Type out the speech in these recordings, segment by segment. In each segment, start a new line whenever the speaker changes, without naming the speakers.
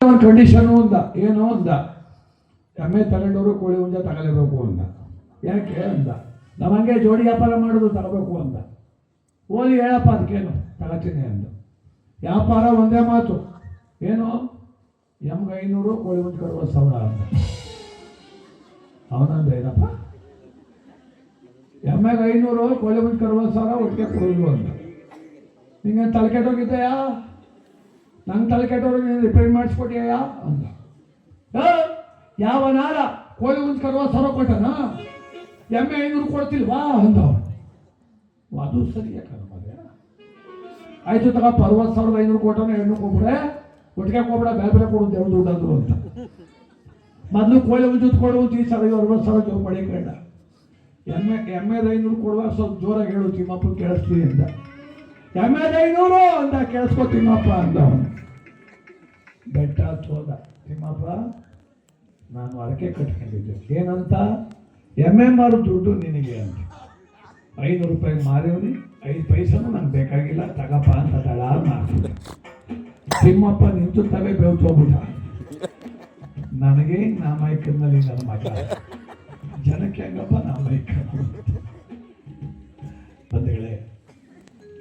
ಒಂದು ಕಂಡೀಷನು ಅಂದ, ಏನು ಅಂದ, ಎಮ್ಮೆ ತಗೊಂಡವರು ಕೋಳಿ ಹುಂಜ ತಗೊಳ್ಳೇಬೇಕು ಅಂದ. ಯಾಕೆ ಅಂದ, ನಾವು ಹಂಗೆ ಜೋಡಿ ವ್ಯಾಪಾರ ಮಾಡೋದು ತಗೋಬೇಕು ಅಂದ. ಓದಿ ಹೇಳಪ್ಪ ಅದಕ್ಕೇನು ತಗೋತೀನಿ ಅಂದ. ವ್ಯಾಪಾರ ಒಂದೇ ಮಾತು, ಏನು ಎಮ್ಗೆ 500 ಕೋಳಿ ಹುಂಜ 60,000 ಅಂದ. ಅವನಂದ ಏನಪ್ಪ, ಎಮ್ಮೆಗೆ 500 ಕೋಳಿ ಹುಂಜ 60,000 ಒಟ್ಟಿಗೆ ಕೊಡೋದು ಅಂತ. ನಿಂಗೆ ತಲೆ ಕೆಟ್ಟೋಗಿದ್ದೆಯಾ, ನಂಗೆ ತಲೆ ಕೆಟ್ಟೋರು ನೀನು ರಿಪೇರ್ ಮಾಡಿಸ್ಕೊಟ್ಟಿಯಾ ಅಂದ. ಯಾವನಾರ ಕೋಳಿ ಹುಂಜ 60,000 ಕೊಟ್ಟನ, ಎಮ್ಮೆ 500 ಕೊಡ್ತಿಲ್ವಾ ಅಂದ. ಅದು ಸರಿಯಾ ಕರ್ಮದೆ, ಆಯ್ತು ತಗಪ್ಪ 60,500 ಕೊಟ್ಟನ, 200 ಕೊಡ್ಬಿಡೆ, ಒಟ್ಟಿಗೆ ಕೊಡ್ಬಿಡ, ಬೇರೆ ಬೇರೆ ಕೊಡು ದೇವ್ರ ದುಡ್ಡಾದ್ರು ಅಂತ. ಮೊದಲು ಕೋಳಿ ಹುಂಜ ಕೊಡು, ಈ ಸಲ 60,000 ಜೋರು ಮಾಡಿ ಕಂಡ. ಎಮ್ಮೆದ 500 ಕೊಡುವಾಗ ಸ್ವಲ್ಪ ಜೋರಾಗಿ ಹೇಳು, ತಿಮ್ಮಪ್ಪ ಕೇಳಿಸ್ತೀನಿ ಅಂದ. ಎಮ್ಮೆದ 500 ಅಂತ ಕೇಳಿಸ್ಕೊ ತಿಮ್ಮಪ್ಪ ಅಂದ. ಬೆಟ್ಟ ಹೋದ. ತಿಮ್ಮಪ್ಪ, ನಾನು ಅರಕೆ ಕಟ್ಕೊಂಡಿದ್ದೆ, ಏನಂತ, ಎಮ್ಮೆ ಮಾರು ದುಡ್ಡು ನಿನಗೆ ಅಂತ. 500 ರೂಪಾಯಿ ಮಾರಿವ್ನಿ, 5 ಪೈಸನೂ ನಂಗೆ ಬೇಕಾಗಿಲ್ಲ, ತಗಪ್ಪ ಅಂತ ದಳ ಮಾಡ್ತಿದ್ದೆ. ತಿಮ್ಮಪ್ಪ ನಿಂತು ತಲೆ ಬೆವ್ತೋಗ್ಬಿಟ್ಟ. ನನಗೆ ನಾಮೈಕನ್ನಲ್ಲಿ ನನ್ನ ಮಗ, ಜನಕ್ಕೆ ಹೆಂಗಪ್ಪ ನಾಮೈಕ. ಬಂಧುಗಳೇ,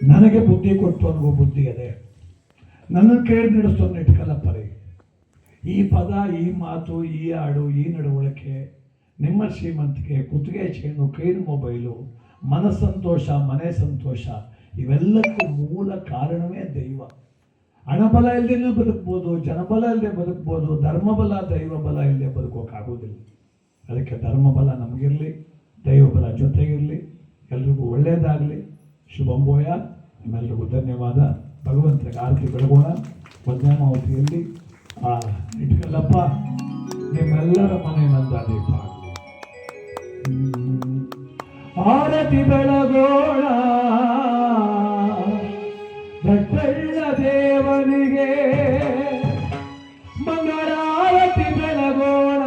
ನನಗೆ ಬುದ್ಧಿ ಕೊಟ್ಟು ಅನ್ನೋ ಬುದ್ಧಿ ಅದೇ, ನನ್ನನ್ನು ಕೇಳಿ ನಡೆಸೋನ್ನ ಇಟ್ಕಲ್ಲಪ್ಪ ರೀ. ಈ ಪದ, ಈ ಮಾತು, ಈ ಹಾಡು, ಈ ನಡವಳಿಕೆ, ನಿಮ್ಮ ಶ್ರೀಮಂತಿಕೆ, ಕುತ್ತಿಗೆ ಚೇನು, ಕೈನ ಮೊಬೈಲು, ಮನಸ್ಸಂತೋಷ, ಮನೆ ಸಂತೋಷ, ಇವೆಲ್ಲಕ್ಕೂ ಮೂಲ ಕಾರಣವೇ ದೈವ. ಹಣಬಲ ಇಲ್ಲದೇ ಬದುಕ್ಬೋದು, ಜನಬಲ ಇಲ್ಲದೆ ಬದುಕ್ಬೋದು, ಧರ್ಮಬಲ ದೈವಬಲ ಇಲ್ಲದೆ ಬದುಕೋಕ್ಕಾಗೋದಿಲ್ಲ. ಅದಕ್ಕೆ ಧರ್ಮಬಲ ನಮಗಿರಲಿ, ದೈವಬಲ ಜೊತೆಗಿರಲಿ. ಎಲ್ರಿಗೂ ಒಳ್ಳೆಯದಾಗಲಿ. ಶುಭಂಬೋಯ. ನಿಮ್ಮೆಲ್ರಿಗೂ ಧನ್ಯವಾದ. ಭಗವಂತನಿಗೆ ಆರತಿ ಬೆಳಗೋಣ. ಮಧ್ಯಾಹ್ನಾವತಿಯಲ್ಲಿ ಇಟ್ಕಲ್ಲಪ್ಪ ನಿಮ್ಮೆಲ್ಲರ ಮನೆ ನಂದಾದೀಪ ಆಗಲಿ. ಆರತಿ ಬೆಳಗೋಣ ದಟ್ಟಳ್ಳ ದೇವನಿಗೆ, ಮಂಗಳಾರತಿ ಬೆಳಗೋಣ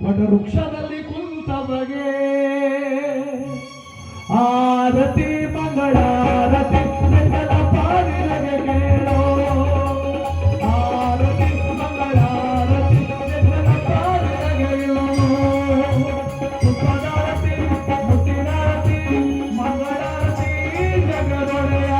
ವಟ ವೃಕ್ಷದಲ್ಲಿ ಕುಂತವಗೆ. ಆರತಿ ಮಂಗಳಾರತಿ ಪಾದಿನಗೆ ಕೇಳೋ, ಆರತಿ ಮಂಗಳಾರತಿ ಪಾದಿನಗೆ ಕೇಳೋ. ಪುಷ್ಪದಾರತಿ, ಮುತ್ತಿನಾರತಿ, ಮಂಗಳಾರತಿ ಜಗದೊಡೆಯ.